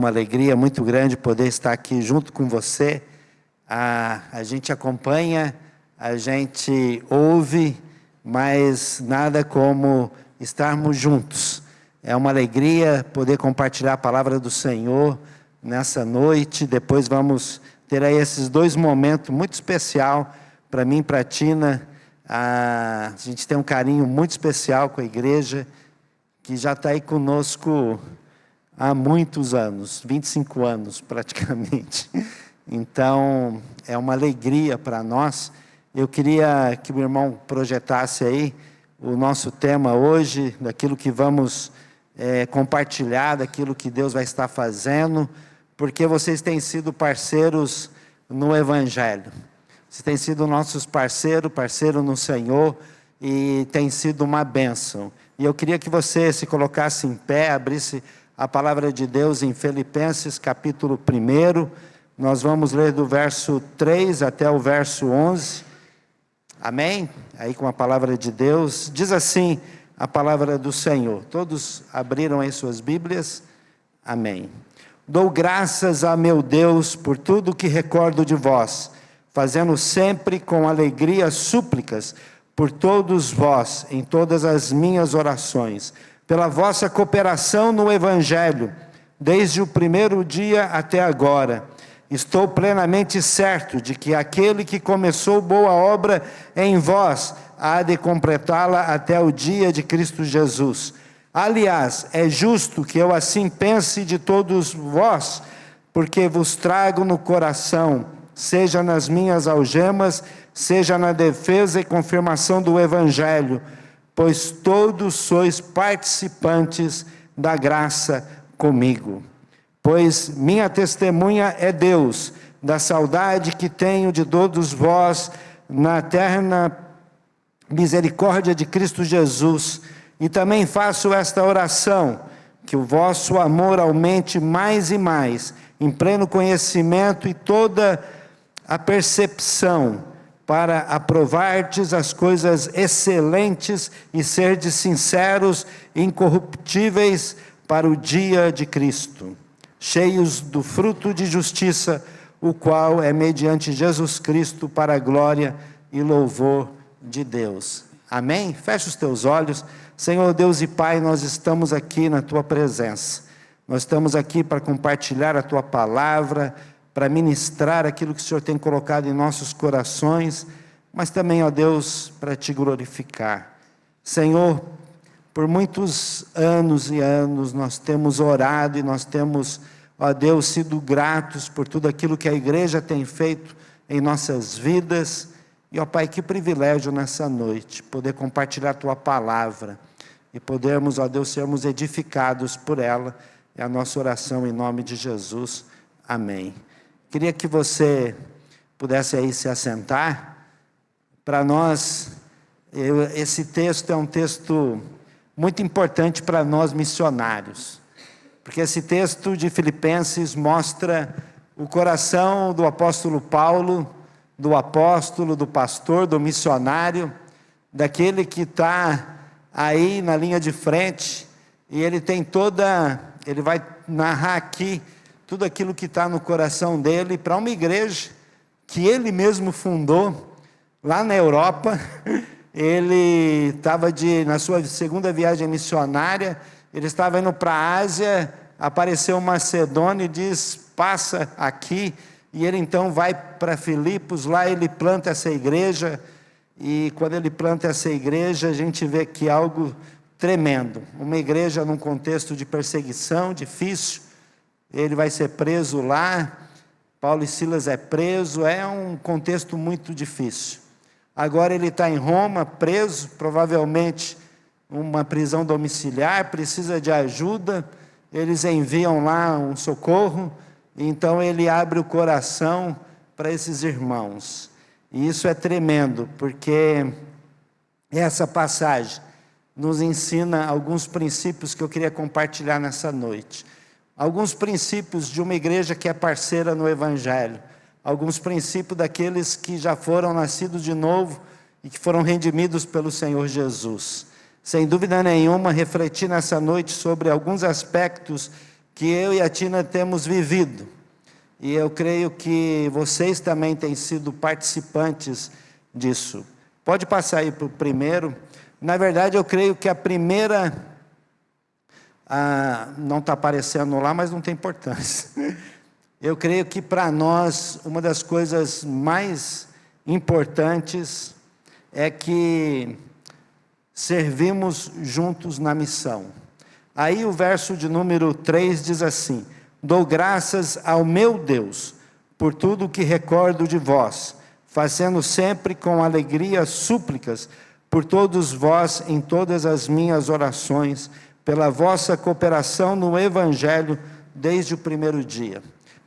Uma alegria muito grande poder estar aqui junto com você. A gente acompanha, a gente ouve, mas nada como estarmos juntos. É uma alegria poder compartilhar a palavra do Senhor nessa noite. Depois vamos ter aí esses dois momentos muito especial para mim e para a Tina. A gente tem um carinho muito especial com a igreja, que já está aí conosco há muitos anos, 25 anos praticamente. Então, é uma alegria para nós. Eu queria que o meu irmão projetasse aí o nosso tema hoje, daquilo que vamos compartilhar, daquilo que Deus vai estar fazendo, porque vocês têm sido parceiros no Evangelho. Vocês têm sido nossos parceiro no Senhor, e tem sido uma bênção. E eu queria que você se colocasse em pé, abrisse a palavra de Deus em Filipenses capítulo 1, nós vamos ler do verso 3 até o verso 11, amém? Aí com a palavra de Deus, diz assim a palavra do Senhor. Todos abriram aí suas Bíblias? Amém. Dou graças a meu Deus por tudo que recordo de vós, fazendo sempre com alegria súplicas por todos vós, em todas as minhas orações, pela vossa cooperação no Evangelho, desde o primeiro dia até agora. Estou plenamente certo de que aquele que começou boa obra em vós, há de completá-la até o dia de Cristo Jesus. Aliás, é justo que eu assim pense de todos vós, porque vos trago no coração, seja nas minhas algemas, seja na defesa e confirmação do Evangelho, pois todos sois participantes da graça comigo. Pois minha testemunha é Deus, da saudade que tenho de todos vós, na eterna misericórdia de Cristo Jesus. E também faço esta oração, que o vosso amor aumente mais e mais, em pleno conhecimento e toda a percepção, para aprovardes as coisas excelentes e serdes sinceros, incorruptíveis para o dia de Cristo, cheios do fruto de justiça, o qual é mediante Jesus Cristo para a glória e louvor de Deus. Amém? Fecha os teus olhos. Senhor Deus e Pai, nós estamos aqui na Tua presença. Nós estamos aqui para compartilhar a Tua palavra, para ministrar aquilo que o Senhor tem colocado em nossos corações, mas também, ó Deus, para Te glorificar. Senhor, por muitos anos e anos nós temos orado e nós temos, ó Deus, sido gratos por tudo aquilo que a igreja tem feito em nossas vidas. E, ó Pai, que privilégio nessa noite, poder compartilhar a Tua palavra e podermos, ó Deus, sermos edificados por ela. É a nossa oração em nome de Jesus. Amém. Queria que você pudesse aí se assentar. Para nós, esse texto é um texto muito importante para nós missionários, porque esse texto de Filipenses mostra o coração do apóstolo Paulo, do apóstolo, do pastor, do missionário, daquele que está aí na linha de frente, e ele vai narrar aqui tudo aquilo que está no coração dele para uma igreja que ele mesmo fundou lá na Europa. Ele estava na sua segunda viagem missionária, ele estava indo para a Ásia, apareceu um macedônio e diz, passa aqui, e ele então vai para Filipos, lá ele planta essa igreja, e quando ele planta essa igreja, a gente vê que algo tremendo, uma igreja num contexto de perseguição difícil. Ele vai ser preso lá, Paulo e Silas é preso, é um contexto muito difícil. Agora ele está em Roma, preso, provavelmente uma prisão domiciliar, precisa de ajuda, eles enviam lá um socorro, então ele abre o coração para esses irmãos. E isso é tremendo, porque essa passagem nos ensina alguns princípios que eu queria compartilhar nessa noite. Alguns princípios de uma igreja que é parceira no Evangelho. Alguns princípios daqueles que já foram nascidos de novo e que foram redimidos pelo Senhor Jesus. Sem dúvida nenhuma, refletir nessa noite sobre alguns aspectos que eu e a Tina temos vivido. E eu creio que vocês também têm sido participantes disso. Pode passar aí para o primeiro. Na verdade, eu creio que a primeira, não está aparecendo lá, mas não tem importância. Eu creio que para nós, uma das coisas mais importantes é que servimos juntos na missão. Aí o verso de número 3 diz assim: dou graças ao meu Deus por tudo o que recordo de vós, fazendo sempre com alegria súplicas por todos vós em todas as minhas orações, pela vossa cooperação no Evangelho desde o primeiro dia.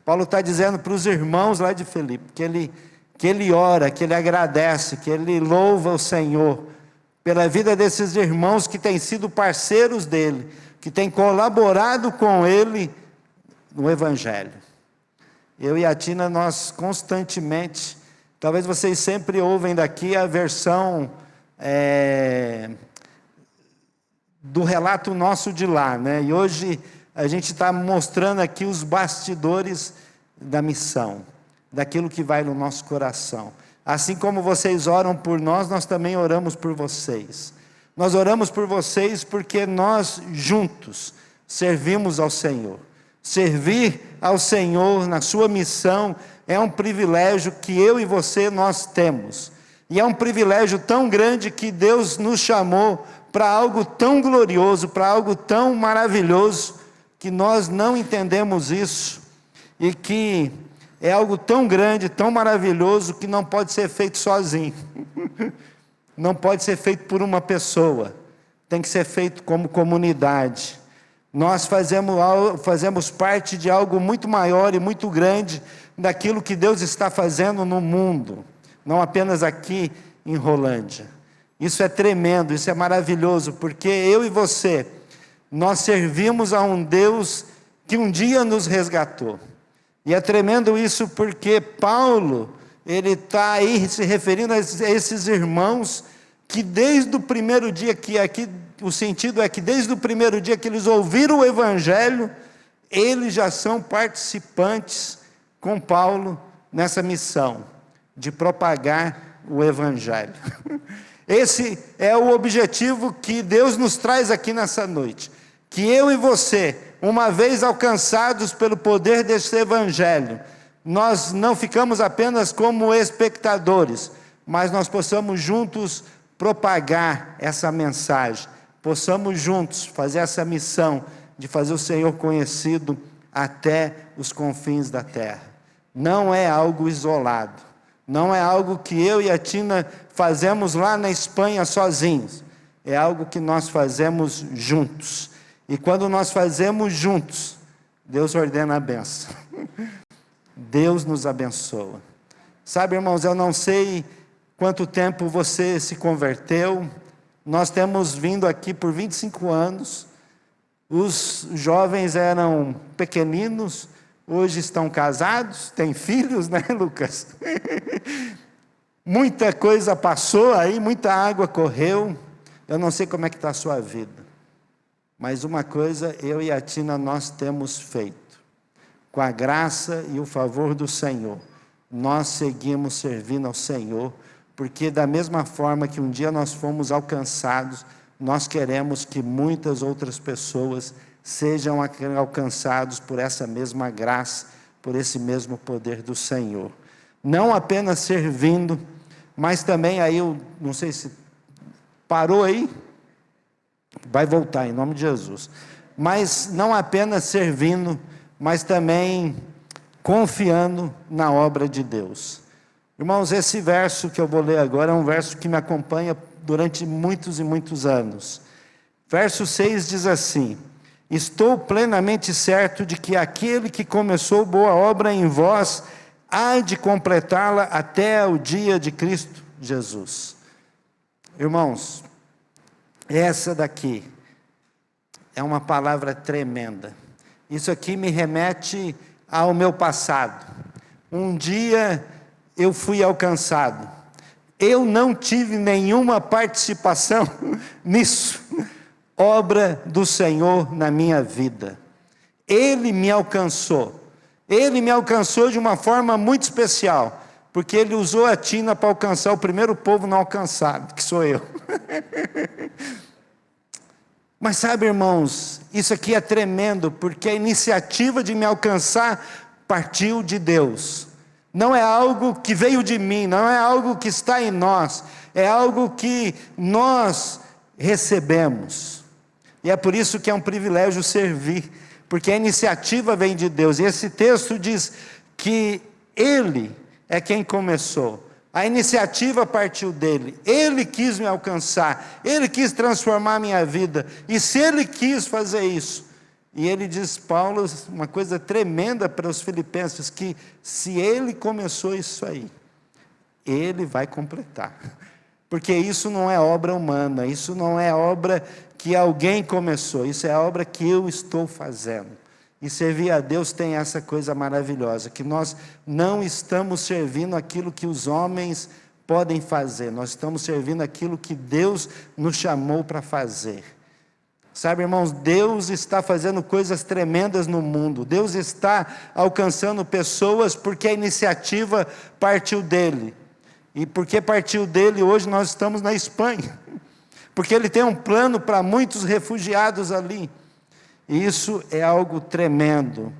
Paulo está dizendo para os irmãos lá de Filipe, que ele ora, que ele agradece, que ele louva o Senhor, pela vida desses irmãos que têm sido parceiros dele, que têm colaborado com ele no Evangelho. Eu e a Tina, nós constantemente, talvez vocês sempre ouvem daqui a versão do relato nosso de lá, né? E hoje a gente está mostrando aqui os bastidores da missão, daquilo que vai no nosso coração. Assim como vocês oram por nós, nós também oramos por vocês. Nós oramos por vocês porque nós juntos servimos ao Senhor. Servir ao Senhor na sua missão é um privilégio que eu e você nós temos. E é um privilégio tão grande que Deus nos chamou para algo tão glorioso, para algo tão maravilhoso, que nós não entendemos isso, e que é algo tão grande, tão maravilhoso, que não pode ser feito sozinho. Não pode ser feito por uma pessoa. Tem que ser feito como comunidade. Nós fazemos parte de algo muito maior e muito grande daquilo que Deus está fazendo no mundo, não apenas aqui em Rolândia. Isso é tremendo, isso é maravilhoso, porque eu e você, nós servimos a um Deus que um dia nos resgatou. E é tremendo isso porque Paulo, ele está aí se referindo a esses irmãos que desde o primeiro dia, que aqui o sentido é que desde o primeiro dia que eles ouviram o Evangelho, eles já são participantes com Paulo nessa missão de propagar o Evangelho. Esse é o objetivo que Deus nos traz aqui nessa noite, que eu e você, uma vez alcançados pelo poder desse Evangelho, nós não ficamos apenas como espectadores, mas nós possamos juntos propagar essa mensagem, possamos juntos fazer essa missão de fazer o Senhor conhecido até os confins da terra. Não é algo isolado, não é algo que eu e a Tina fazemos lá na Espanha sozinhos, é algo que nós fazemos juntos. E quando nós fazemos juntos, Deus ordena a bênção. Deus nos abençoa. Sabe, irmãos, eu não sei quanto tempo você se converteu. Nós temos vindo aqui por 25 anos. Os jovens eram pequeninos, hoje estão casados, têm filhos, né, Lucas? Muita coisa passou aí, muita água correu. Eu não sei como é que está a sua vida, mas uma coisa eu e a Tina nós temos feito. Com a graça e o favor do Senhor, nós seguimos servindo ao Senhor, porque da mesma forma que um dia nós fomos alcançados, nós queremos que muitas outras pessoas sejam alcançados por essa mesma graça, por esse mesmo poder do Senhor. Não apenas servindo, mas também aí, eu não sei se parou aí, vai voltar em nome de Jesus. Mas não apenas servindo, mas também confiando na obra de Deus. Irmãos, esse verso que eu vou ler agora é um verso que me acompanha durante muitos e muitos anos. Verso 6 diz assim: estou plenamente certo de que aquele que começou boa obra em vós, há de completá-la até o dia de Cristo Jesus. Irmãos, essa daqui é uma palavra tremenda. Isso aqui me remete ao meu passado. Um dia eu fui alcançado. Eu não tive nenhuma participação nisso. Obra do Senhor na minha vida. Ele me alcançou. Ele me alcançou de uma forma muito especial, porque Ele usou a tina para alcançar o primeiro povo não alcançado, que sou eu. Mas sabe, irmãos, isso aqui é tremendo, porque a iniciativa de me alcançar partiu de Deus. Não é algo que veio de mim, não é algo que está em nós, é algo que nós recebemos. E é por isso que é um privilégio servir, porque a iniciativa vem de Deus. E esse texto diz que Ele é quem começou. A iniciativa partiu dele. Ele quis me alcançar. Ele quis transformar a minha vida. E se Ele quis fazer isso, e ele diz, Paulo, uma coisa tremenda para os filipenses, que se Ele começou isso aí, Ele vai completar. Porque isso não é obra humana, isso não é obra que alguém começou, isso é obra que eu estou fazendo. E servir a Deus tem essa coisa maravilhosa, que nós não estamos servindo aquilo que os homens podem fazer, nós estamos servindo aquilo que Deus nos chamou para fazer. Sabe, irmãos, Deus está fazendo coisas tremendas no mundo, Deus está alcançando pessoas porque a iniciativa partiu dele. E porque partiu dele, hoje nós estamos na Espanha, porque Ele tem um plano para muitos refugiados ali. E isso é algo tremendo.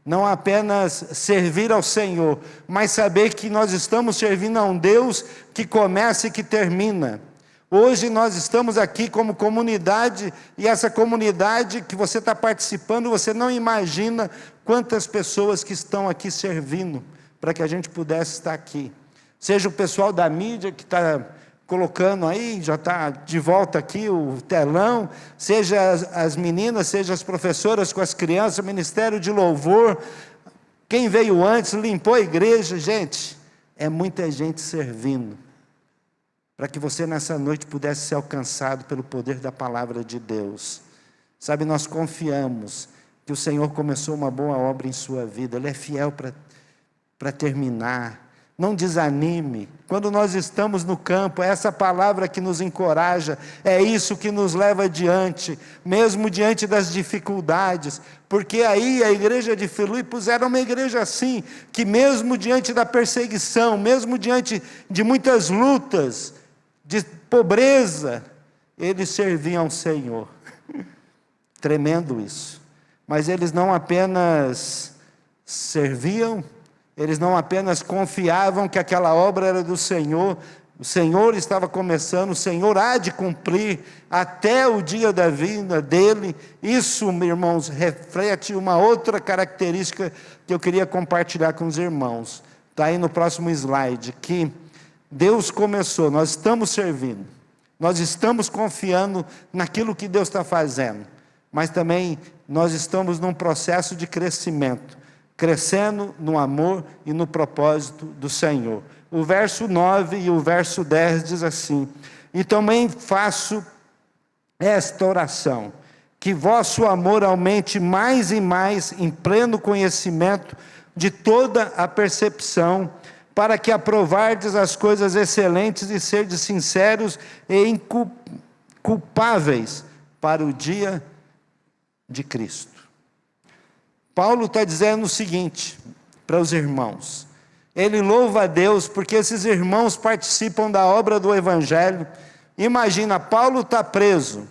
Não apenas servir ao Senhor, mas saber que nós estamos servindo a um Deus que começa e que termina. Hoje nós estamos aqui como comunidade, e essa comunidade que você está participando, você não imagina quantas pessoas que estão aqui servindo, para que a gente pudesse estar aqui. Seja o pessoal da mídia que está colocando aí, já está de volta aqui o telão, seja as meninas, seja as professoras com as crianças, ministério de louvor, quem veio antes, limpou a igreja, gente, é muita gente servindo, para que você nessa noite pudesse ser alcançado pelo poder da palavra de Deus. Sabe, nós confiamos que o Senhor começou uma boa obra em sua vida, Ele é fiel para terminar. Não desanime. Quando nós estamos no campo, é essa palavra que nos encoraja, é isso que nos leva adiante, mesmo diante das dificuldades, porque aí a igreja de Filipos era uma igreja assim, que mesmo diante da perseguição, mesmo diante de muitas lutas, de pobreza, eles serviam ao Senhor. Tremendo isso. Mas eles não apenas serviam, eles não apenas confiavam que aquela obra era do Senhor, o Senhor estava começando, o Senhor há de cumprir até o dia da vinda dEle. Isso, meus irmãos, reflete uma outra característica que eu queria compartilhar com os irmãos. Está aí no próximo slide, que Deus começou, nós estamos servindo, nós estamos confiando naquilo que Deus está fazendo, mas também nós estamos num processo de crescimento, crescendo no amor e no propósito do Senhor. O verso 9 e o verso 10 diz assim: e também faço esta oração, que vosso amor aumente mais e mais em pleno conhecimento de toda a percepção, para que aprovardes as coisas excelentes e serdes sinceros e inculpáveis para o dia de Cristo. Paulo está dizendo o seguinte para os irmãos, ele louva a Deus porque esses irmãos participam da obra do Evangelho. Imagina, Paulo está preso,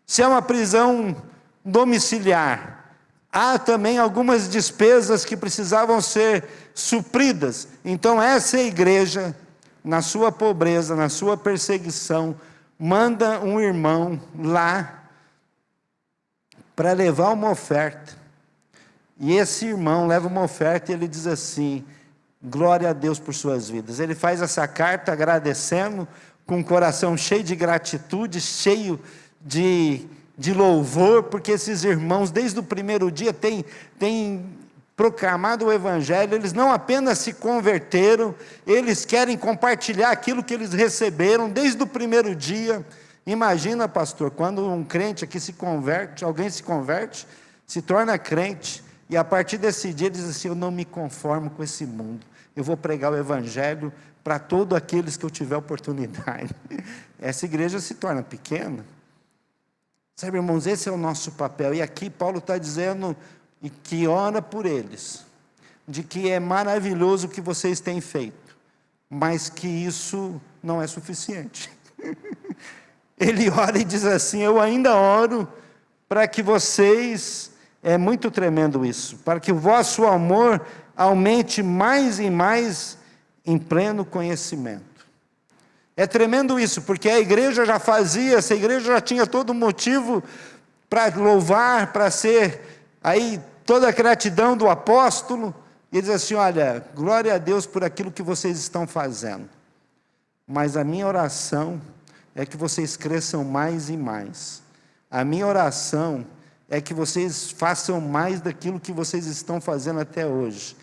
se é uma prisão domiciliar, há também algumas despesas que precisavam ser supridas, então essa igreja, na sua pobreza, na sua perseguição, manda um irmão lá, para levar uma oferta, e esse irmão leva uma oferta e ele diz assim: glória a Deus por suas vidas. Ele faz essa carta agradecendo, com o coração cheio de gratitude, cheio de louvor, porque esses irmãos desde o primeiro dia têm proclamado o Evangelho. Eles não apenas se converteram, eles querem compartilhar aquilo que eles receberam desde o primeiro dia. Imagina, pastor, quando um crente aqui se converte, alguém se converte, se torna crente, e a partir desse dia diz assim: eu não me conformo com esse mundo, eu vou pregar o Evangelho para todos aqueles que eu tiver oportunidade. Essa igreja se torna pequena. Sabe, irmãos, esse é o nosso papel, e aqui Paulo está dizendo: e que ora por eles, de que é maravilhoso o que vocês têm feito, mas que isso não é suficiente. Ele ora e diz assim: eu ainda oro para que vocês, é muito tremendo isso, para que o vosso amor aumente mais e mais em pleno conhecimento. É tremendo isso, porque a igreja já fazia, essa igreja já tinha todo motivo para louvar, para ser aí toda a gratidão do apóstolo, e diz assim: olha, glória a Deus por aquilo que vocês estão fazendo, mas a minha oração é que vocês cresçam mais e mais. A minha oração é que vocês façam mais daquilo que vocês estão fazendo até hoje.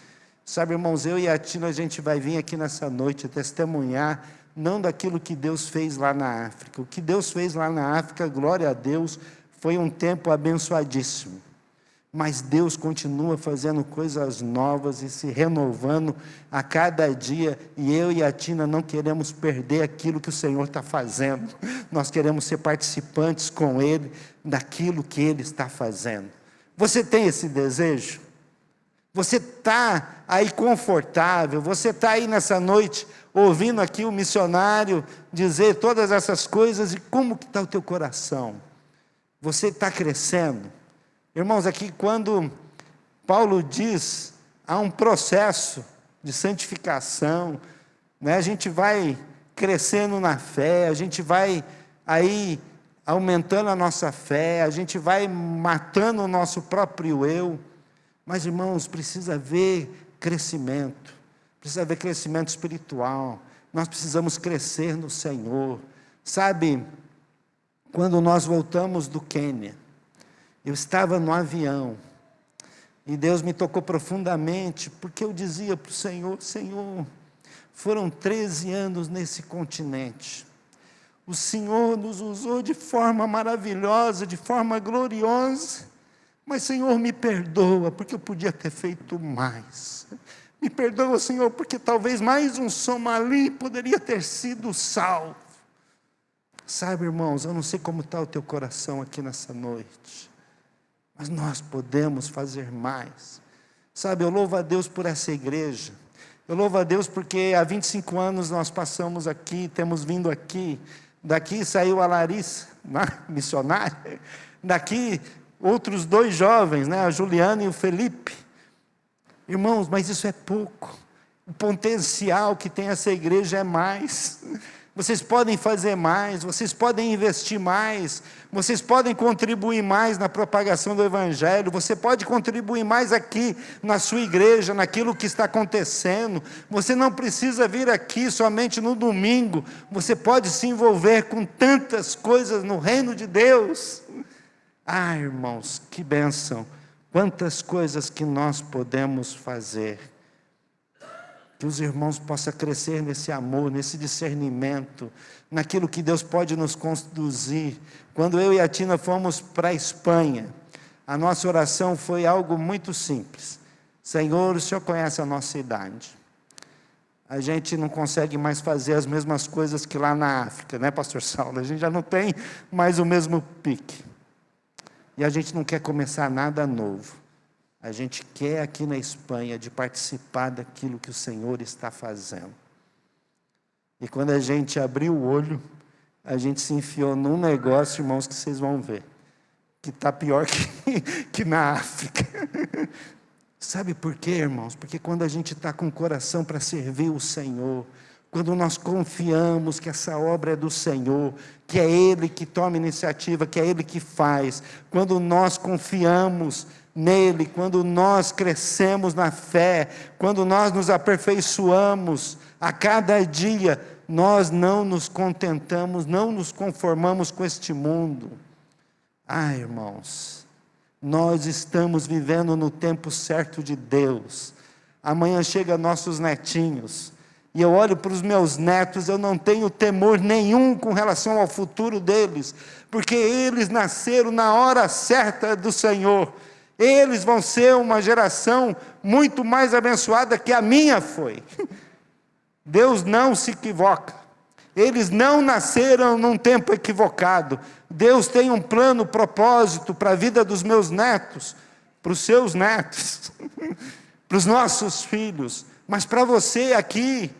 Sabe, irmãos, eu e a Tina, a gente vai vir aqui nessa noite testemunhar, não daquilo que Deus fez lá na África. O que Deus fez lá na África, glória a Deus, foi um tempo abençoadíssimo. Mas Deus continua fazendo coisas novas e se renovando a cada dia, e eu e a Tina não queremos perder aquilo que o Senhor está fazendo. Nós queremos ser participantes com Ele daquilo que Ele está fazendo. Você tem esse desejo? Você está aí confortável? Você está aí nessa noite ouvindo aqui o missionário dizer todas essas coisas, e como que está o teu coração? Você está crescendo? Irmãos, aqui quando Paulo diz, há um processo de santificação, né? A gente vai crescendo na fé, a gente vai aí aumentando a nossa fé, a gente vai matando o nosso próprio eu, mas irmãos, precisa haver crescimento espiritual, nós precisamos crescer no Senhor. Sabe, quando nós voltamos do Quênia, eu estava no avião, e Deus me tocou profundamente, porque eu dizia para o Senhor: Senhor, foram 13 anos nesse continente, o Senhor nos usou de forma maravilhosa, de forma gloriosa, mas Senhor, me perdoa, porque eu podia ter feito mais. Me perdoa, Senhor, porque talvez mais um somali poderia ter sido salvo. Sabe, irmãos, eu não sei como está o teu coração aqui nessa noite, mas nós podemos fazer mais. Sabe, eu louvo a Deus por essa igreja. Eu louvo a Deus porque há 25 anos nós passamos aqui, temos vindo aqui. Daqui saiu a Larissa, missionária. Daqui outros 2 jovens, né, a Juliana e o Felipe. Irmãos, mas isso é pouco. O potencial que tem essa igreja é mais. Vocês podem fazer mais, vocês podem investir mais, vocês podem contribuir mais na propagação do Evangelho, você pode contribuir mais aqui na sua igreja, naquilo que está acontecendo. Você não precisa vir aqui somente no domingo, você pode se envolver com tantas coisas no reino de Deus. Ah, irmãos, que bênção, quantas coisas que nós podemos fazer. Que os irmãos possam crescer nesse amor, nesse discernimento, naquilo que Deus pode nos conduzir. Quando eu e a Tina fomos para a Espanha, a nossa oração foi algo muito simples: Senhor, o Senhor conhece a nossa idade, a gente não consegue mais fazer as mesmas coisas que lá na África, né, pastor Saulo? A gente já não tem mais o mesmo pique, e a gente não quer começar nada novo. A gente quer aqui na Espanha de participar daquilo que o Senhor está fazendo. E quando a gente abriu o olho, a gente se enfiou num negócio, irmãos, que vocês vão ver, que está pior que na África. Sabe por quê, irmãos? Porque quando a gente está com o coração para servir o Senhor, quando nós confiamos que essa obra é do Senhor, que é Ele que toma iniciativa, que é Ele que faz, quando nós confiamos nele, quando nós crescemos na fé, quando nós nos aperfeiçoamos a cada dia, nós não nos contentamos, não nos conformamos com este mundo. Ah, irmãos, nós estamos vivendo no tempo certo de Deus. Amanhã chegam nossos netinhos, e eu olho para os meus netos, eu não tenho temor nenhum com relação ao futuro deles, porque eles nasceram na hora certa do Senhor. Eles vão ser uma geração muito mais abençoada que a minha foi. Deus não se equivoca. Eles não nasceram num tempo equivocado. Deus tem um plano, propósito para a vida dos meus netos. para os seus netos, para os nossos filhos, mas para você aqui,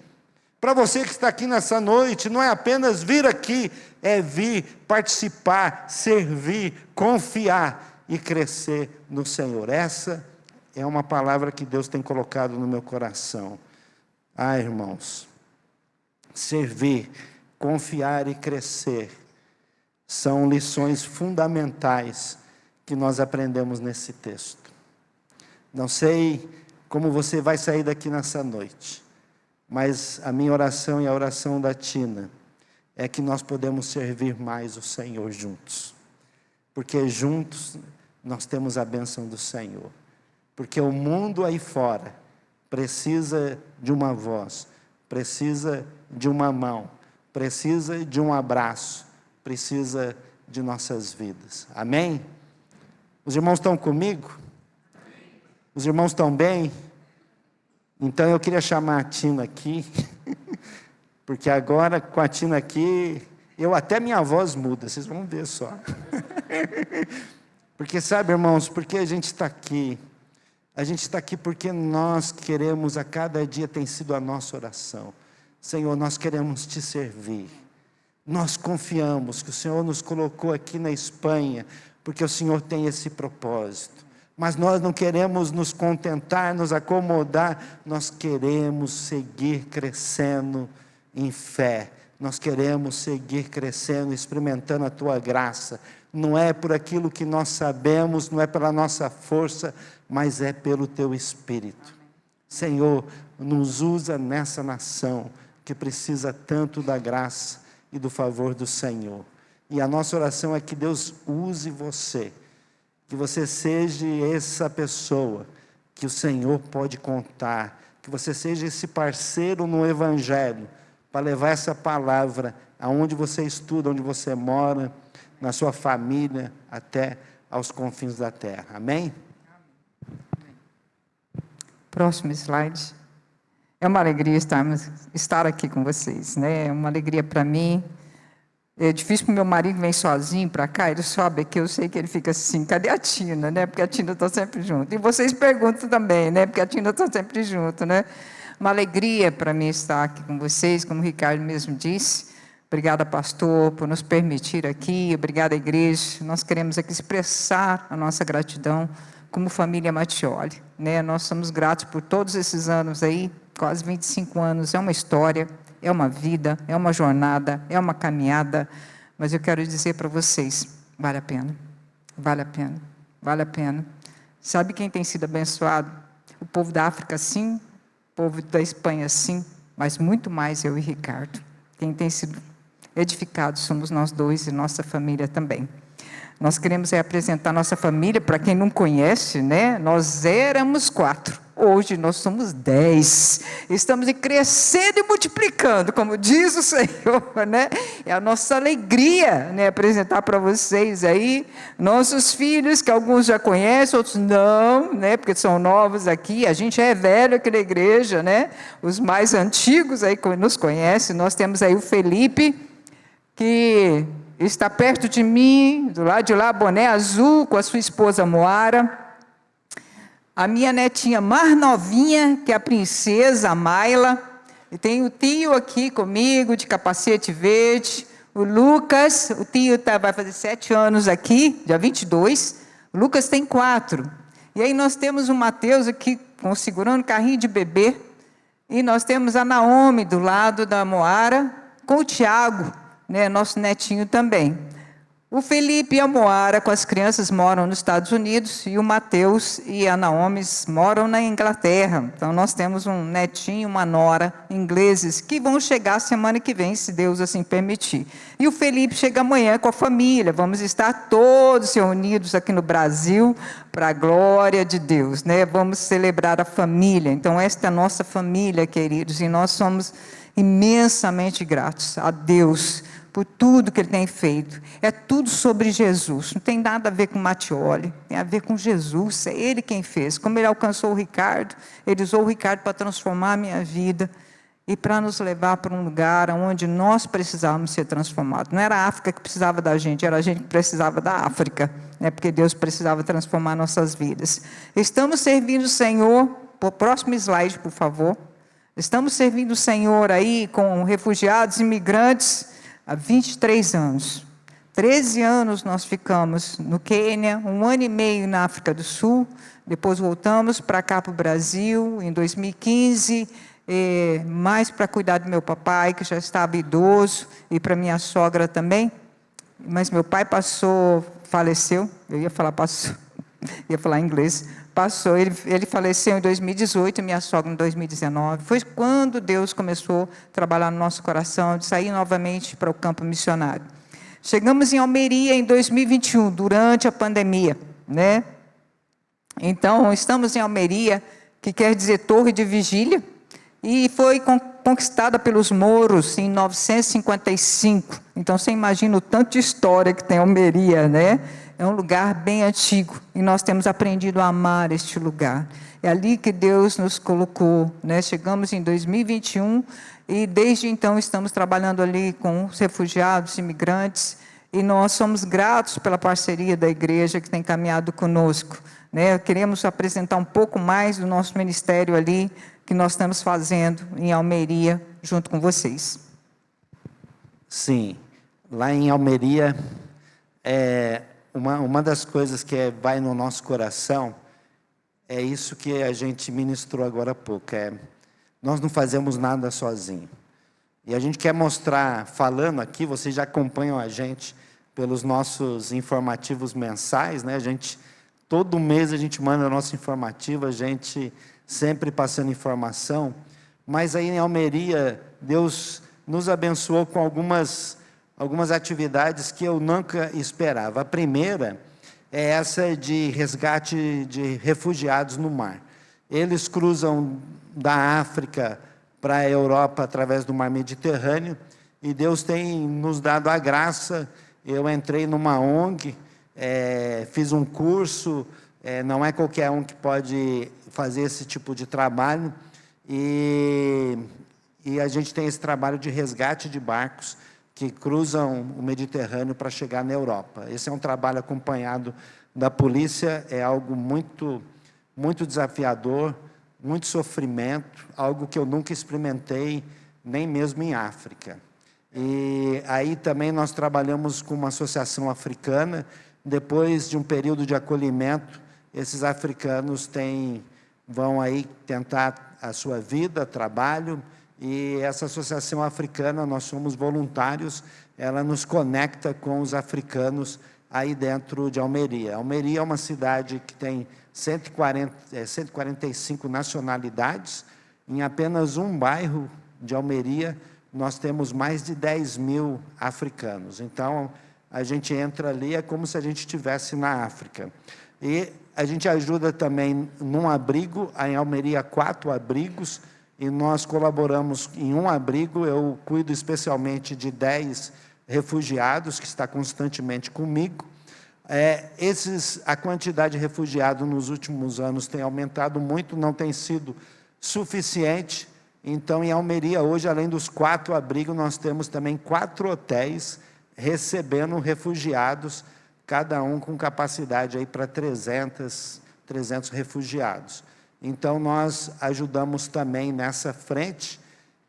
para você que está aqui nessa noite, não é apenas vir aqui, é vir participar, servir, confiar e crescer no Senhor. Essa é uma palavra que Deus tem colocado no meu coração. Irmãos, servir, confiar e crescer são lições fundamentais que nós aprendemos nesse texto. Não sei como você vai sair daqui nessa noite, mas a minha oração e a oração da Tina é que nós podemos servir mais o Senhor juntos, porque juntos nós temos a bênção do Senhor, porque o mundo aí fora precisa de uma voz, precisa de uma mão, precisa de um abraço, precisa de nossas vidas. Amém? Os irmãos estão comigo? Os irmãos estão bem? Então eu queria chamar a Tina aqui, porque agora com a Tina aqui, até minha voz muda, vocês vão ver só. Porque sabe, irmãos, porque a gente está aqui? A gente está aqui porque nós queremos, a cada dia tem sido a nossa oração. Senhor, nós queremos te servir. Nós confiamos que o Senhor nos colocou aqui na Espanha, porque o Senhor tem esse propósito. Mas nós não queremos nos contentar, nos acomodar, nós queremos seguir crescendo em fé. Nós queremos seguir crescendo, experimentando a Tua graça. Não é por aquilo que nós sabemos, não é pela nossa força, mas é pelo Teu Espírito. Senhor, nos usa nessa nação que precisa tanto da graça e do favor do Senhor. E a nossa oração é que Deus use você, que você seja essa pessoa que o Senhor pode contar, que você seja esse parceiro no Evangelho, para levar essa palavra aonde você estuda, onde você mora, na sua família, até aos confins da terra. Amém? Próximo slide. É uma alegria estar aqui com vocês, né? É uma alegria para mim. É difícil para o meu marido vir sozinho para cá, ele sobe aqui, eu sei que ele fica assim, cadê a Tina, né? Porque a Tina está sempre junto. E vocês perguntam também, né? Porque a Tina está sempre junto, né? Uma alegria para mim estar aqui com vocês, como o Ricardo mesmo disse. Obrigada, pastor, por nos permitir aqui. Obrigada, igreja. Nós queremos aqui expressar a nossa gratidão como família Mattioli, né? Nós somos gratos por todos esses anos aí, quase 25 anos. É uma história, é uma vida, é uma jornada, é uma caminhada. Mas eu quero dizer para vocês, vale a pena, vale a pena, vale a pena. Sabe quem tem sido abençoado? O povo da África, sim. O povo da Espanha, sim. Mas muito mais eu e Ricardo. Quem tem sido edificado somos nós dois e nossa família também. Nós queremos apresentar nossa família, para quem não conhece, né? Nós éramos 4, hoje nós somos 10. Estamos crescendo e multiplicando, como diz o Senhor, né? É a nossa alegria, né? Apresentar para vocês aí nossos filhos, que alguns já conhecem, outros não, né? Porque são novos aqui. A gente é velho aqui na igreja, né? Os mais antigos aí nos conhecem. Nós temos aí o Felipe, que está perto de mim, do lado de lá, boné azul, com a sua esposa Moara. A minha netinha mais novinha, que é a princesa, a Mayla. E tem o tio aqui comigo, de capacete verde. O Lucas, o tio vai fazer 7 anos aqui, dia 22. O Lucas tem 4. E aí nós temos o Mateus aqui, segurando carrinho de bebê. E nós temos a Naomi, do lado da Moara, com o Tiago, né, nosso netinho também. O Felipe e a Moara, com as crianças, moram nos Estados Unidos, e o Mateus e a Naomi moram na Inglaterra. Então, nós temos um netinho e uma nora ingleses, que vão chegar semana que vem, se Deus assim permitir. E o Felipe chega amanhã com a família. Vamos estar todos reunidos aqui no Brasil, para a glória de Deus, né? Vamos celebrar a família. Então, esta é a nossa família, queridos, e nós somos imensamente gratos a Deus por tudo que Ele tem feito. É tudo sobre Jesus, não tem nada a ver com Mattioli, tem a ver com Jesus, é Ele quem fez. Como Ele alcançou o Ricardo, Ele usou o Ricardo para transformar a minha vida, e para nos levar para um lugar onde nós precisávamos ser transformados. Não era a África que precisava da gente, era a gente que precisava da África, né? Porque Deus precisava transformar nossas vidas. Estamos servindo o Senhor, próximo slide, por favor. Estamos servindo o Senhor aí com refugiados, imigrantes, há 23 anos. 13 anos nós ficamos no Quênia, 1 ano e meio na África do Sul, depois voltamos para cá para o Brasil, em 2015, mais para cuidar do meu papai, que já estava idoso, e para minha sogra também, mas meu pai faleceu, eu ia falar passou, ia falar em inglês, passou, ele faleceu em 2018, minha sogra em 2019, foi quando Deus começou a trabalhar no nosso coração, de sair novamente para o campo missionário. Chegamos em Almeria em 2021, durante a pandemia, né? Então, estamos em Almeria, que quer dizer torre de vigília, e foi conquistada pelos mouros em 955. Então, você imagina o tanto de história que tem Almeria, né? É um lugar bem antigo, e nós temos aprendido a amar este lugar. É ali que Deus nos colocou, né? Chegamos em 2021, e desde então estamos trabalhando ali com os refugiados, imigrantes, e nós somos gratos pela parceria da igreja que tem caminhado conosco, né? Queremos apresentar um pouco mais do nosso ministério ali, que nós estamos fazendo em Almeria, junto com vocês. Sim, lá em Almeria, uma das coisas que vai no nosso coração, é isso que a gente ministrou agora há pouco, nós não fazemos nada sozinho. E a gente quer mostrar, falando aqui, vocês já acompanham a gente pelos nossos informativos mensais, né? Todo mês a gente manda nosso informativo, a gente sempre passando informação, mas aí em Almeria, Deus nos abençoou com algumas atividades que eu nunca esperava. A primeira é essa de resgate de refugiados no mar. Eles cruzam da África para a Europa através do mar Mediterrâneo, e Deus tem nos dado a graça. Eu entrei numa ONG, fiz um curso, não é qualquer um que pode fazer esse tipo de trabalho, e a gente tem esse trabalho de resgate de barcos que cruzam o Mediterrâneo para chegar na Europa. Esse é um trabalho acompanhado da polícia, é algo muito, muito desafiador, muito sofrimento, algo que eu nunca experimentei, nem mesmo em África. E aí também nós trabalhamos com uma associação africana. Depois de um período de acolhimento, esses africanos vão aí tentar a sua vida, trabalho, e essa associação africana, nós somos voluntários, ela nos conecta com os africanos aí dentro de Almeria. Almeria é uma cidade que tem 145 nacionalidades. Em apenas um bairro de Almeria, nós temos mais de 10 mil africanos. Então, a gente entra ali, é como se a gente estivesse na África. E a gente ajuda também num abrigo, em Almeria, 4 abrigos, e nós colaboramos em um abrigo. Eu cuido especialmente de 10 refugiados, que está constantemente comigo. A quantidade de refugiados nos últimos anos tem aumentado muito, não tem sido suficiente. Então, em Almeria, hoje, além dos 4 abrigos, nós temos também 4 hotéis recebendo refugiados, cada um com capacidade aí para 300 refugiados. Então, nós ajudamos também nessa frente,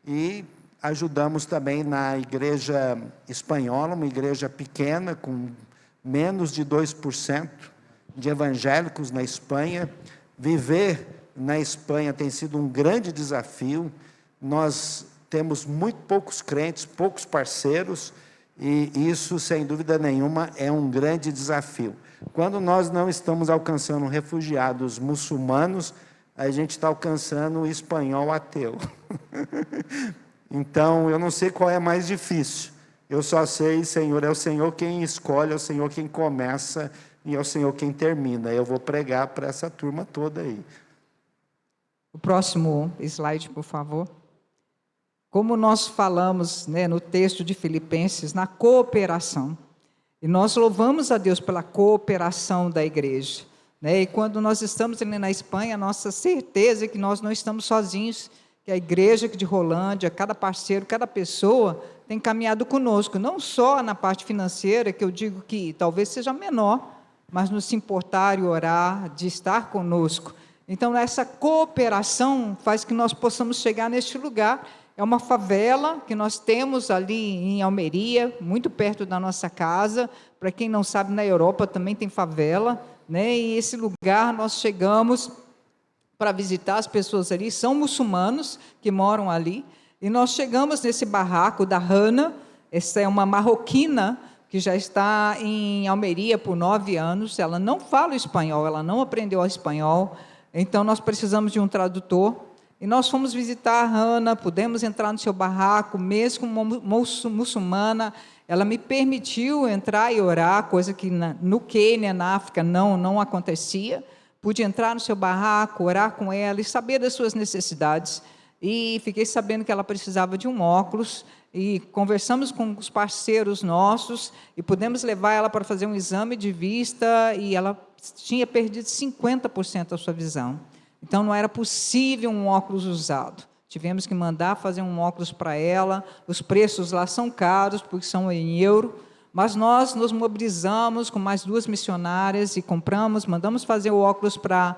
e ajudamos também na igreja espanhola, uma igreja pequena, com menos de 2% de evangélicos na Espanha. Viver na Espanha tem sido um grande desafio. Nós temos muito poucos crentes, poucos parceiros, e isso, sem dúvida nenhuma, é um grande desafio. Quando nós não estamos alcançando refugiados muçulmanos, a gente está alcançando o espanhol ateu. Então, eu não sei qual é mais difícil. Eu só sei, Senhor, é o Senhor quem escolhe, é o Senhor quem começa, e é o Senhor quem termina. Eu vou pregar para essa turma toda aí. O próximo slide, por favor. Como nós falamos, né, no texto de Filipenses, na cooperação. E nós louvamos a Deus pela cooperação da igreja, né? E quando nós estamos ali na Espanha, a nossa certeza é que nós não estamos sozinhos, que que a igreja de Rolândia, cada parceiro, cada pessoa tem caminhado conosco, não só na parte financeira, que eu digo que talvez seja menor, mas no se importar e orar, de estar conosco. Então, essa cooperação faz que nós possamos chegar neste lugar. É uma favela que nós temos ali em Almeria, muito perto da nossa casa. Para quem não sabe, na Europa também tem favela, né? E esse lugar nós chegamos para visitar as pessoas ali, são muçulmanos que moram ali, e nós chegamos nesse barraco da Hana. Essa é uma marroquina que já está em Almeria por 9 anos, ela não fala espanhol, ela não aprendeu espanhol, então nós precisamos de um tradutor, e nós fomos visitar a Hana, pudemos entrar no seu barraco, mesmo muçulmana, ela me permitiu entrar e orar, coisa que no Quênia, na África, não acontecia. Pude entrar no seu barraco, orar com ela e saber das suas necessidades, e fiquei sabendo que ela precisava de um óculos, e conversamos com os parceiros nossos, e pudemos levar ela para fazer um exame de vista, e ela tinha perdido 50% da sua visão, então não era possível um óculos usado, tivemos que mandar fazer um óculos para ela, os preços lá são caros, porque são em euro, mas nós nos mobilizamos com mais 2 missionárias e mandamos fazer o óculos para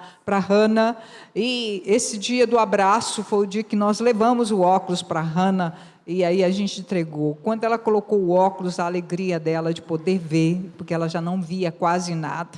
Hana, e esse dia do abraço foi o dia que nós levamos o óculos para Hana, e aí a gente entregou. Quando ela colocou o óculos, a alegria dela de poder ver, porque ela já não via quase nada,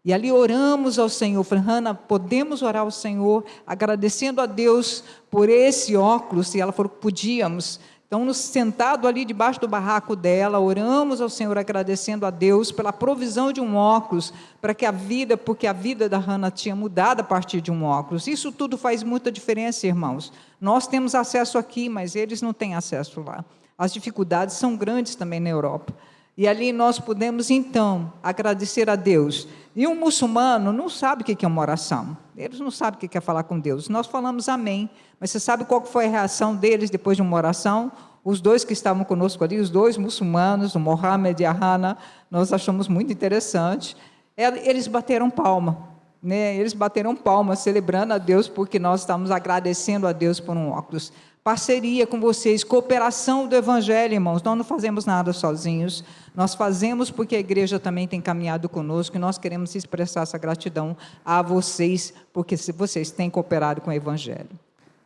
e ali oramos ao Senhor, falei, Hana, podemos orar ao Senhor, agradecendo a Deus por esse óculos, e ela falou que podíamos. Então, nos sentado ali debaixo do barraco dela, oramos ao Senhor, agradecendo a Deus pela provisão de um óculos, porque a vida da Hana tinha mudado a partir de um óculos. Isso tudo faz muita diferença, irmãos. Nós temos acesso aqui, mas eles não têm acesso lá. As dificuldades são grandes também na Europa. E ali nós pudemos, então, agradecer a Deus. E um muçulmano não sabe o que é uma oração. Eles não sabem o que é falar com Deus. Nós falamos amém. Mas você sabe qual foi a reação deles depois de uma oração? Os 2 que estavam conosco ali, os 2 muçulmanos, o Mohamed e a Hana, nós achamos muito interessante. Eles bateram palma, né? Eles bateram palma, celebrando a Deus, porque nós estamos agradecendo a Deus por um óculos. Parceria com vocês, cooperação do Evangelho, irmãos. Nós não fazemos nada sozinhos, nós fazemos porque a igreja também tem caminhado conosco, e nós queremos expressar essa gratidão a vocês, porque vocês têm cooperado com o Evangelho.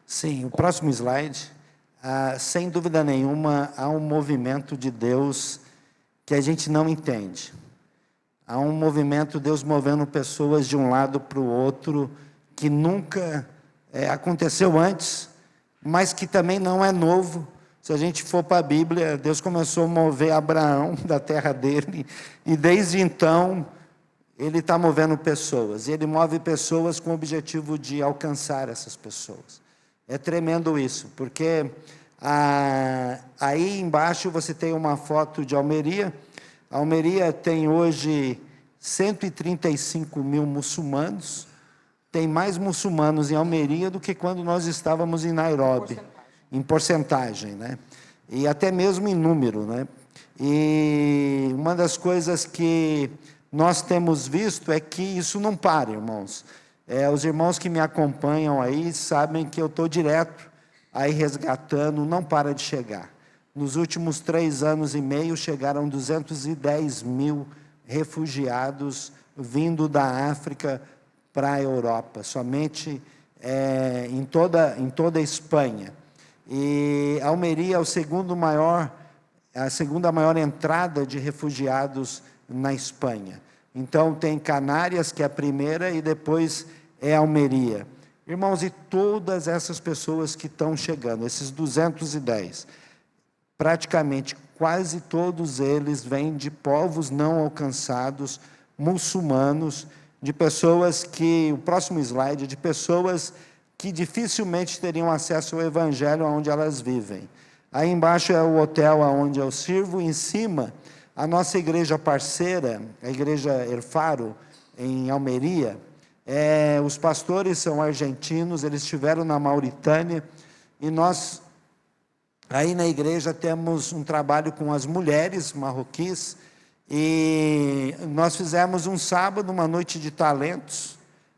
Sim, o próximo slide. Sem dúvida nenhuma, há um movimento de Deus que a gente não entende. Há um movimento, Deus movendo pessoas de um lado para o outro, que nunca aconteceu antes, mas que também não é novo. Se a gente for para a Bíblia, Deus começou a mover Abraão da terra dele, e desde então, Ele está movendo pessoas, e Ele move pessoas com o objetivo de alcançar essas pessoas. É tremendo isso, porque aí embaixo você tem uma foto de Almeria. A Almeria tem hoje 135 mil muçulmanos, tem mais muçulmanos em Almeria do que quando nós estávamos em Nairobi, em porcentagem, né? E até mesmo em número, né? E uma das coisas que nós temos visto é que isso não para, irmãos. Os irmãos que me acompanham aí sabem que eu estou direto aí resgatando, não para de chegar. Nos últimos 3 anos e meio, chegaram 210 mil refugiados vindo da África para a Europa, somente em toda a Espanha. E Almeria é a segunda maior entrada de refugiados na Espanha. Então, tem Canárias, que é a primeira, e depois é Almeria. Irmãos, e todas essas pessoas que estão chegando, esses 210, praticamente quase todos eles vêm de povos não alcançados, muçulmanos, de pessoas o próximo slide, de pessoas que dificilmente teriam acesso ao Evangelho onde elas vivem. Aí embaixo é o hotel onde eu sirvo, em cima, a nossa igreja parceira, a igreja Erfaro, em Almeria. Os pastores são argentinos, eles estiveram na Mauritânia, e nós, aí na igreja, temos um trabalho com as mulheres marroquis, e nós fizemos um sábado, uma noite de talentos,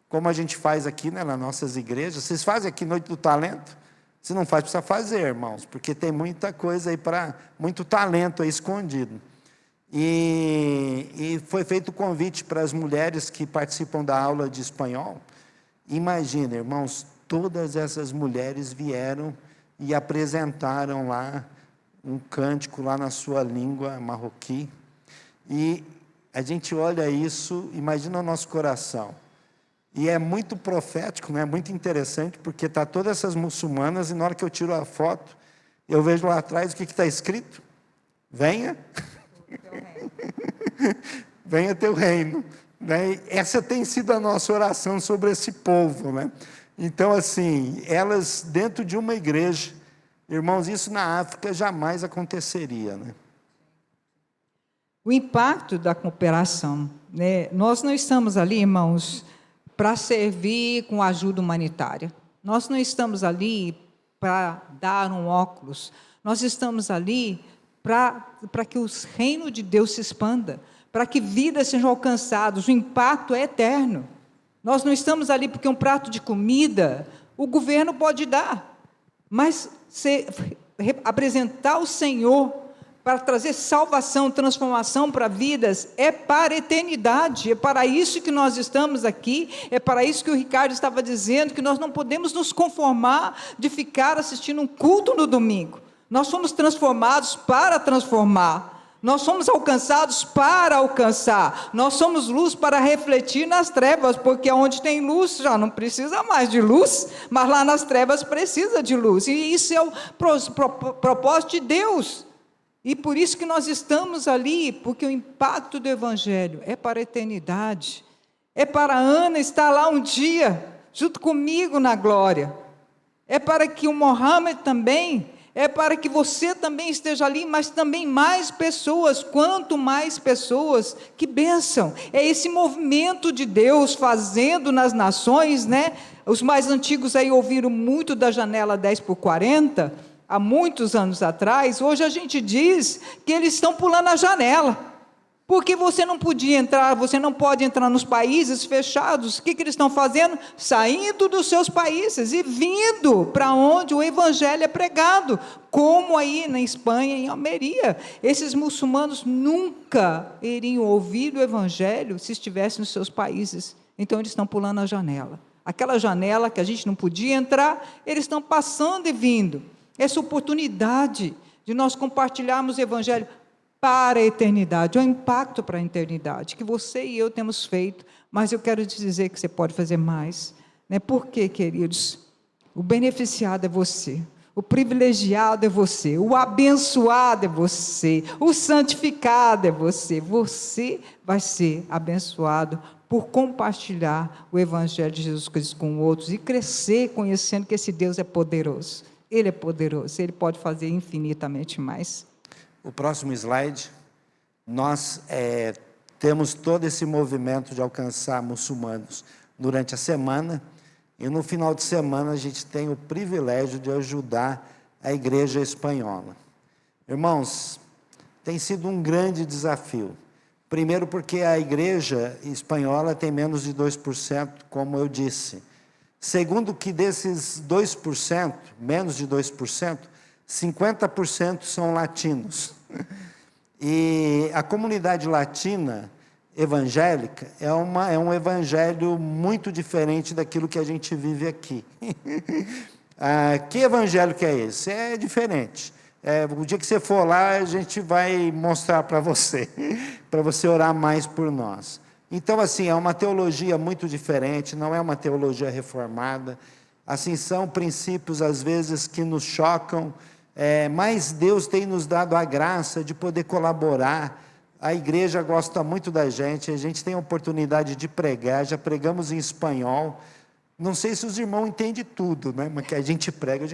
como a gente faz aqui, né, nas nossas igrejas. Vocês fazem aqui noite do talento? Se não faz, precisa fazer, irmãos, porque tem muita coisa aí, muito talento aí escondido. E foi feito o convite para as mulheres que participam da aula de espanhol. Imagina, irmãos, todas essas mulheres vieram e apresentaram lá um cântico lá na sua língua marroquí. E a gente olha isso, imagina o nosso coração. E é muito profético, né? Muito interessante, porque está todas essas muçulmanas, e na hora que eu tiro a foto, eu vejo lá atrás o que está escrito? Venha. Venha teu reino. Né? Essa tem sido a nossa oração sobre esse povo. Né? Então, assim, elas dentro de uma igreja, irmãos, isso na África jamais aconteceria. Né? O impacto da cooperação, né? Nós não estamos ali, irmãos, para servir com ajuda humanitária. Nós não estamos ali para dar um óculos. Nós estamos ali para que o reino de Deus se expanda, para que vidas sejam alcançadas. O impacto é eterno. Nós não estamos ali porque um prato de comida o governo pode dar, mas apresentar o Senhor para trazer salvação, transformação para vidas, é para a eternidade, é para isso que nós estamos aqui, é para isso que o Ricardo estava dizendo, que nós não podemos nos conformar de ficar assistindo um culto no domingo. Nós somos transformados para transformar, nós somos alcançados para alcançar, nós somos luz para refletir nas trevas, porque onde tem luz já não precisa mais de luz, mas lá nas trevas precisa de luz, e isso é o propósito de Deus. E por isso que nós estamos ali, porque o impacto do Evangelho é para a eternidade, é para a Ana estar lá um dia, junto comigo na glória, é para que o Mohammed também, é para que você também esteja ali, mas também mais pessoas, quanto mais pessoas, que bênção, é esse movimento de Deus fazendo nas nações, né? Os mais antigos aí ouviram muito da janela 10x40, há muitos anos atrás. Hoje a gente diz que eles estão pulando a janela, porque você não podia entrar, você não pode entrar nos países fechados. O que eles estão fazendo? Saindo dos seus países e vindo para onde o Evangelho é pregado, como aí na Espanha, em Almeria. Esses muçulmanos nunca iriam ouvir o Evangelho se estivessem nos seus países, então eles estão pulando a janela, aquela janela que a gente não podia entrar, eles estão passando e vindo. Essa oportunidade de nós compartilharmos o Evangelho para a eternidade, é um impacto para a eternidade, que você e eu temos feito, mas eu quero te dizer que você pode fazer mais. Né? Por quê, queridos? O beneficiado é você, o privilegiado é você, o abençoado é você, o santificado é você. Você vai ser abençoado por compartilhar o Evangelho de Jesus Cristo com outros e crescer conhecendo que esse Deus é poderoso. Ele é poderoso, Ele pode fazer infinitamente mais. O próximo slide, nós temos todo esse movimento de alcançar muçulmanos durante a semana, e no final de semana a gente tem o privilégio de ajudar a igreja espanhola. Irmãos, tem sido um grande desafio. Primeiro porque a igreja espanhola tem menos de 2%, como eu disse. Segundo que desses 2%, menos de 2%, 50% são latinos. E a comunidade latina evangélica é um evangelho muito diferente daquilo que a gente vive aqui. Que evangelho que é esse? É diferente. O dia que você for lá, a gente vai mostrar para você orar mais por nós. Então, assim, é uma teologia muito diferente, não é uma teologia reformada. Assim, são princípios, às vezes, que nos chocam, mas Deus tem nos dado a graça de poder colaborar. A igreja gosta muito da gente, a gente tem a oportunidade de pregar, já pregamos em espanhol. Não sei se os irmãos entendem tudo, né? Mas que a gente prega.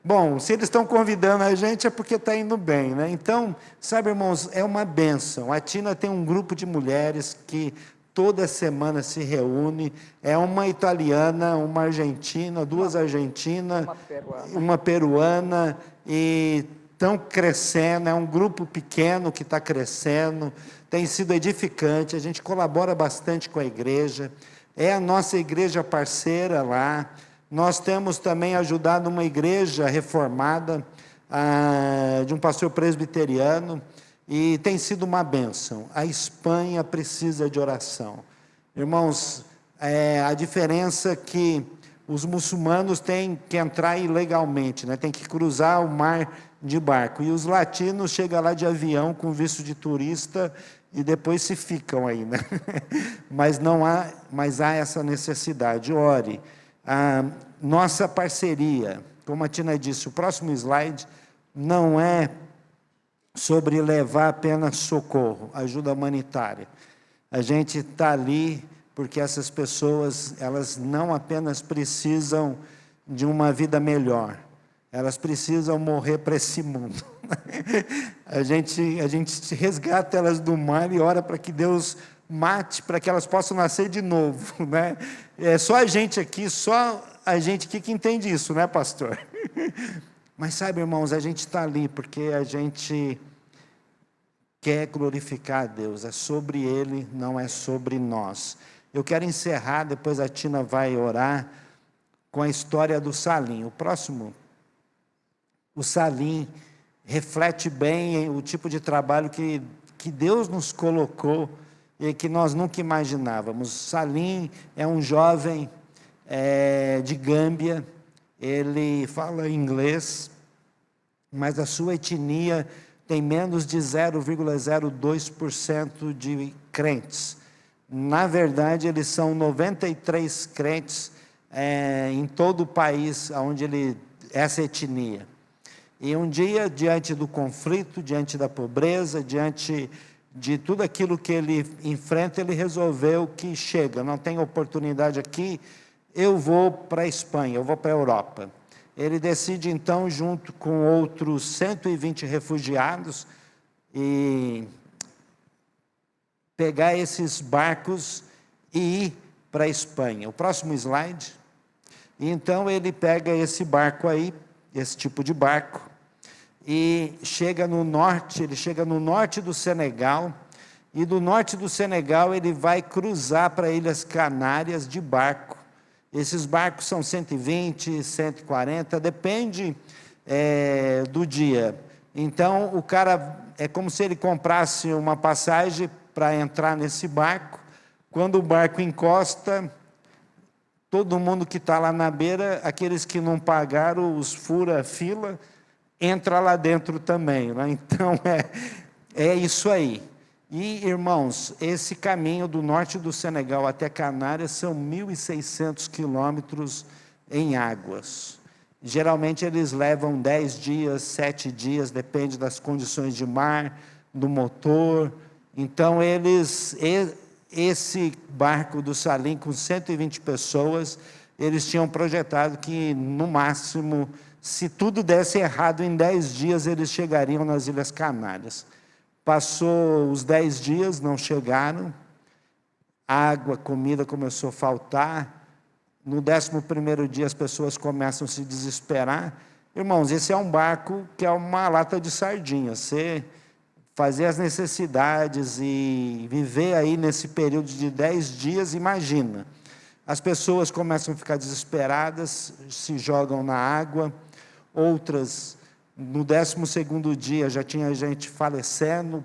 Bom, se eles estão convidando a gente é porque está indo bem, né? Então, sabe, irmãos, é uma bênção. A Tina tem um grupo de mulheres que toda semana se reúne. É uma italiana, uma argentina, duas argentinas, uma peruana, e estão crescendo. É um grupo pequeno que está crescendo, tem sido edificante. A gente colabora bastante com a igreja, é a nossa igreja parceira lá. Nós temos também ajudado uma igreja reformada, de um pastor presbiteriano, e tem sido uma bênção. A Espanha precisa de oração. Irmãos, a diferença é que os muçulmanos têm que entrar ilegalmente, né? Tem que cruzar o mar de barco, e os latinos chegam lá de avião com visto de turista e depois se ficam aí, né? Mas há essa necessidade. Ore. A nossa parceria, como a Tina disse, o próximo slide não é sobre levar apenas socorro, ajuda humanitária. A gente está ali porque essas pessoas, elas não apenas precisam de uma vida melhor, elas precisam morrer para esse mundo. A gente resgata elas do mar e ora para que Deus mate, para que elas possam nascer de novo, né? É só a gente aqui que entende isso, né, pastor? Mas sabe, irmãos, a gente está ali porque a gente quer glorificar a Deus, é sobre Ele, não é sobre nós. Eu quero encerrar, depois a Tina vai orar, com a história do Salim. O próximo, o Salim, reflete bem o tipo de trabalho que Deus nos colocou e que nós nunca imaginávamos. Salim é um jovem de Gâmbia, ele fala inglês, mas a sua etnia tem menos de 0,02% de crentes. Na verdade, eles são 93 crentes em todo o país onde essa etnia. E um dia, diante do conflito, diante da pobreza, diante de tudo aquilo que ele enfrenta, ele resolveu que chega, não tem oportunidade aqui, eu vou para a Espanha, eu vou para a Europa. Ele decide, então, junto com outros 120 refugiados, e pegar esses barcos e ir para a Espanha. O próximo slide. E então ele pega esse barco aí, esse tipo de barco, e chega no norte, ele chega no norte do Senegal, e do norte do Senegal ele vai cruzar para Ilhas Canárias de barco. Esses barcos são 120, 140, depende do dia. Então, o cara, é como se ele comprasse uma passagem para entrar nesse barco. Quando o barco encosta, todo mundo que está lá na beira, aqueles que não pagaram, os fura fila, entra lá dentro também, né? Então, é isso aí. E, irmãos, esse caminho do norte do Senegal até Canárias são 1.600 quilômetros em águas. Geralmente eles levam 10 dias, 7 dias, depende das condições de mar, do motor. Então, esse barco do Salim, com 120 pessoas, eles tinham projetado que, no máximo, se tudo desse errado, em 10 dias eles chegariam nas Ilhas Canárias. Passou os 10 dias, não chegaram, água, comida começou a faltar. No 11º dia as pessoas começam a se desesperar. Irmãos, esse é um barco que é uma lata de sardinha. Você fazer as necessidades e viver aí nesse período de 10 dias, imagina. As pessoas começam a ficar desesperadas, se jogam na água, outras... No 12º dia já tinha gente falecendo,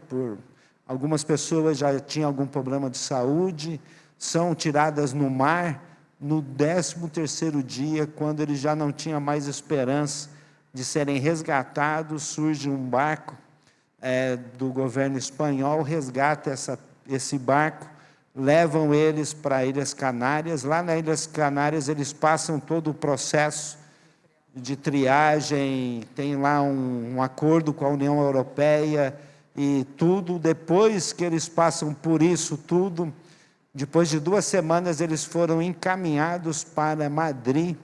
algumas pessoas já tinham algum problema de saúde, são tiradas no mar. No 13º dia, quando eles já não tinham mais esperança de serem resgatados, surge um barco do governo espanhol, resgata esse barco, levam eles para Ilhas Canárias. Lá nas Ilhas Canárias eles passam todo o processo de triagem, tem lá um acordo com a União Europeia e tudo. Depois que eles passam por isso tudo, depois de 2 semanas eles foram encaminhados para Madrid,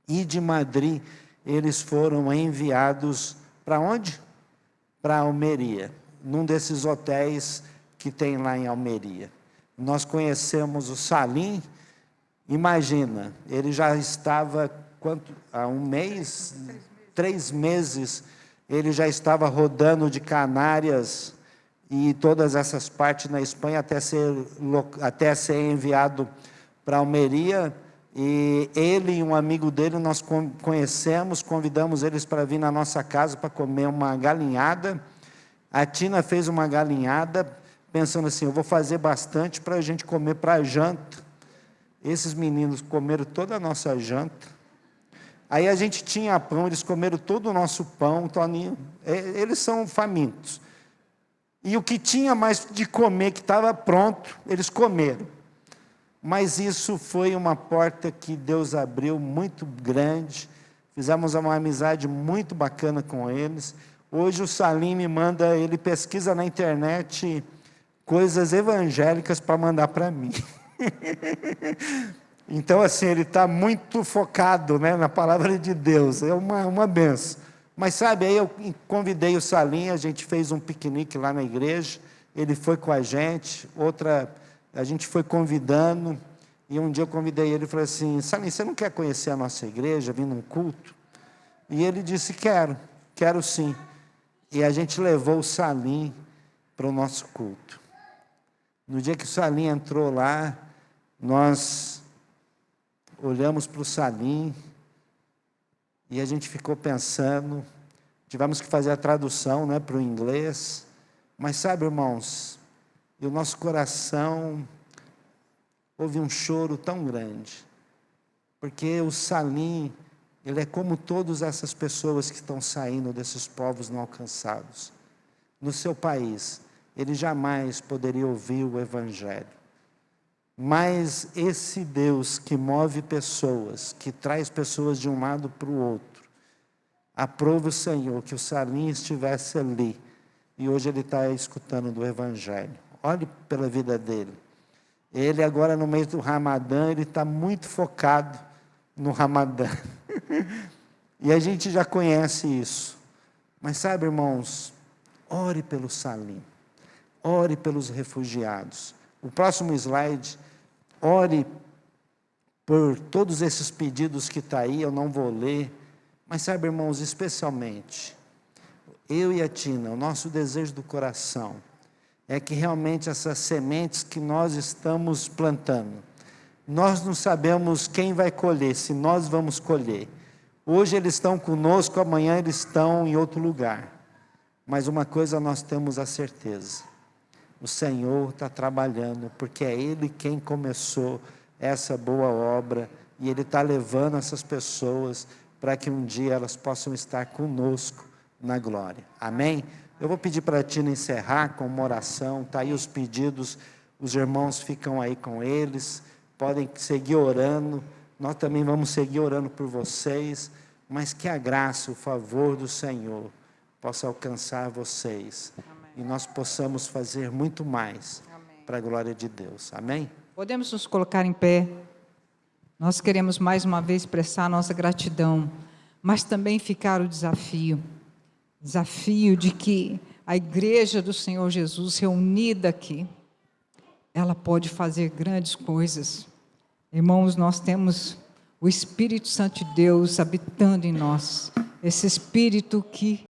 e de Madrid eles foram enviados para onde? Para Almeria, num desses hotéis que tem lá em Almeria. Nós conhecemos o Salim. Imagina, ele já estava... há um mês, 3 meses, ele já estava rodando de Canárias e todas essas partes na Espanha até ser enviado para Almeria. E ele e um amigo dele, nós conhecemos, convidamos eles para vir na nossa casa para comer uma galinhada. A Tina fez uma galinhada, pensando assim, eu vou fazer bastante para a gente comer para a janta. Esses meninos comeram toda a nossa janta. Aí a gente tinha pão, eles comeram todo o nosso pão, Toninho. Eles são famintos. E o que tinha mais de comer, que estava pronto, eles comeram. Mas isso foi uma porta que Deus abriu muito grande. Fizemos uma amizade muito bacana com eles. Hoje o Salim me manda, ele pesquisa na internet coisas evangélicas para mandar para mim. Então, assim, ele está muito focado, né, na palavra de Deus. É uma benção. Mas, sabe, aí eu convidei o Salim, a gente fez um piquenique lá na igreja. Ele foi com a gente. A gente foi convidando, e um dia eu convidei ele e falei assim, Salim, você não quer conhecer a nossa igreja, vir num culto? E ele disse, quero sim. E a gente levou o Salim para o nosso culto. No dia que o Salim entrou lá, nós olhamos para o Salim, e a gente ficou pensando, tivemos que fazer a tradução, né, para o inglês, mas sabe, irmãos, e o nosso coração houve um choro tão grande, porque o Salim, ele é como todas essas pessoas que estão saindo desses povos não alcançados. No seu país, ele jamais poderia ouvir o Evangelho. Mas esse Deus que move pessoas, que traz pessoas de um lado para o outro, aprova o Senhor que o Salim estivesse ali, e hoje ele está escutando do Evangelho. Olhe pela vida dele. Ele agora no mês do Ramadã, ele está muito focado no Ramadã. E a gente já conhece isso. Mas sabe, irmãos, ore pelo Salim, ore pelos refugiados. O próximo slide, ore por todos esses pedidos que está aí, eu não vou ler. Mas sabe, irmãos, especialmente, eu e a Tina, o nosso desejo do coração é que realmente essas sementes que nós estamos plantando, nós não sabemos quem vai colher, se nós vamos colher. Hoje eles estão conosco, amanhã eles estão em outro lugar. Mas uma coisa nós temos a certeza, o Senhor está trabalhando, porque é Ele quem começou essa boa obra, e Ele está levando essas pessoas para que um dia elas possam estar conosco na glória. Amém? Eu vou pedir para a Tina encerrar com uma oração, está aí os pedidos, os irmãos ficam aí com eles, podem seguir orando, nós também vamos seguir orando por vocês, mas que a graça, o favor do Senhor possa alcançar vocês. Amém. E nós possamos fazer muito mais. Amém. Para a glória de Deus. Amém? Podemos nos colocar em pé. Nós queremos mais uma vez expressar nossa gratidão, mas também ficar o desafio de que a igreja do Senhor Jesus reunida aqui, ela pode fazer grandes coisas. Irmãos, nós temos o Espírito Santo de Deus habitando em nós, esse Espírito que